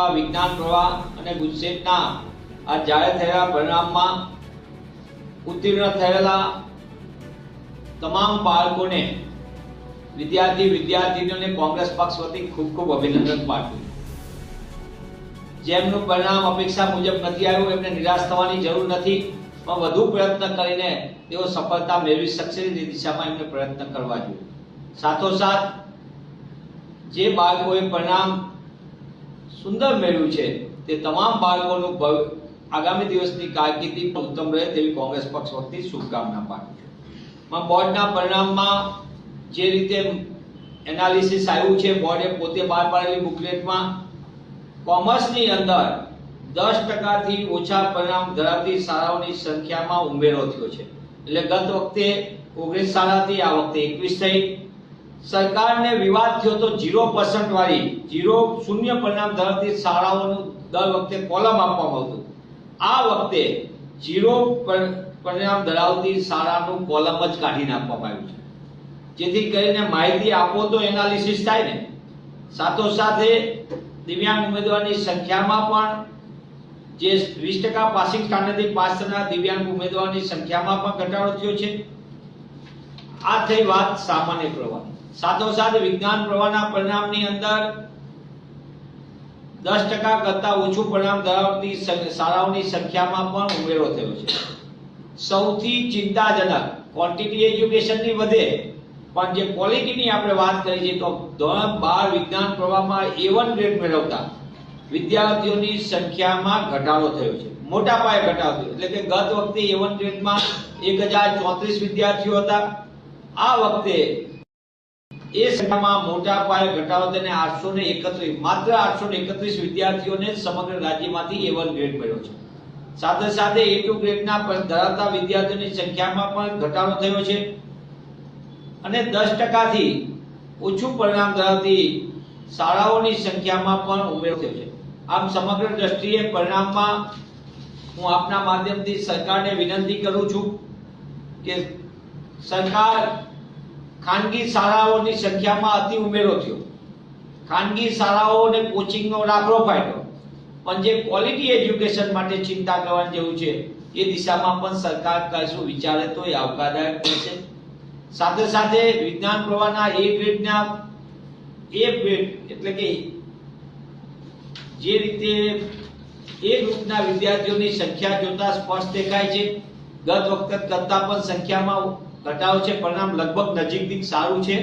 પ્રવાહ, વિજ્ઞાન પ્રવાહ અને ગુજસેટના આ જાહેર થયેલા પરિણામમાં ઉત્તીર્ણ થયેલા તમામ બાળકોને, વિદ્યાર્થીનીઓને કોંગ્રેસ પક્ષ વતી ખૂબ ખૂબ અભિનંદન પાઠવું. જેમનું પરિણામ અપેક્ષા મુજબ નથી આવ્યું એમને નિરાશ થવાની જરૂર નથી, પણ વધુ પ્રયત્ન કરીને તેઓ સફળતા મેળવી શકશે તે દિશામાં એમને પ્રયત્ન કરવા જોઈએ. સાથોસાથ જે બાળકોએ પરિણામ સુંદર મેળવ્યું છે તે તમામ બાળકોનું આગામી દિવસની કારકિર્દી ઉત્તમ રહે તેવી કોંગ્રેસ પક્ષ વતી શુભકામના પાઠવું છું. બોર્ડના પરિણામમાં જે રીતે એનાલિસિસ આવ્યું છે, બોર્ડે પોતે બહાર પાડેલી બુકલેટમાં કોમર્સની અંદર 10% ઓછા પરિણામ ધરાવતી શાળાઓની સંખ્યામાં ઉમેરો થયો છે. એટલે ગત વખતે 19 શાળાથી આ વખતે 21 થઈ. સરકારને વિવાદ થયો તો 0% વાળી શૂન્ય પરિણામ ધરાવતી શાળાઓનું દર વખતે કોલમ આપવામાં આવતું. આ વખતે 0 પરિણામ ધરાવતી શાળાનું કોલમ જ કાઢી નાખવામાં આવ્યું છે, જેથી કરીને માહિતી આપો તો એનાલિસિસ થાય ને. સાથોસાથે દિવ્યાંગ ઉમેદવારની સંખ્યામાં પણ જે 20% પાસિંગ સ્ટાન્ડર્ડથી પાસ થનાર દિવ્યાંગ ઉમેદવારની સંખ્યામાં પણ ઘટાડો થયો છે. આ થઈ વાત સામાન્ય પ્રવાહ. સાથોસાથ વિજ્ઞાન પ્રવાહના પરિણામની અંદર 10% કરતા ઓછું પરિણામ ધરાવતી શાળાઓની સંખ્યામાં પણ ઉમેરો થયો છે. સૌથી ચિંતાજનક ક્વોન્ટિટી એજ્યુકેશનની વધે પણ જે ક્વોલિટીની આપણે વાત કરી છે તો ધોરણ 12 વિજ્ઞાન પ્રવાહમાં A1 ગ્રેડ મેળવતા વિદ્યાર્થીઓની સંખ્યામાં ઘટાડો થયો છે. મોટા પાયે ઘટાડો થયો, એટલે કે ગત વખતે A1 ગ્રેડમાં 1034 વિદ્યાર્થીઓ હતા. આ વખતે એ સંખ્યામાં મોટા પાયે ઘટાડો થઈને 831 માત્ર 831 વિદ્યાર્થીઓને સમગ્ર રાજ્યમાંથી A1 ગ્રેડ મળ્યો છે. સાથે સાથે A2 ગ્રેડના ધરાવતા વિદ્યાર્થીઓની સંખ્યામાં પણ ઘટાડો થયો છે અને 10% થી ઓછું પરિણામ ધરાવતી શાળાઓની સંખ્યામાં પણ ઉમેરો થયો છે. આમ સમગ્ર દ્રષ્ટિએ પરિણામમાં હું આપના માધ્યમથી સરકારને વિનંતી કરું છું કે સરકાર ખાનગી શાળાઓની સંખ્યામાં અતિ ઉમેરો થયો, ખાનગી શાળાઓને કોચિંગનો રાખલો ફાટ્યો, પણ જે ક્વોલિટી એજ્યુકેશન માટે ચિંતા કરવાની જરૂર છે એ દિશામાં પણ સરકાર કશું વિચારે તો એ આવકારદાયક રહેશે. સાથે સાથે વિજ્ઞાન પ્રવાહના A ગ્રેડના એટલે કે જે રીતે A ગ્રુપના વિદ્યાર્થીઓની સંખ્યા જોતા સ્પષ્ટ દેખાય છે ગત વખત કરતા પણ સંખ્યામાં ઘટાડો છે. પરિણામ લગભગ નજીકથી સારું છે.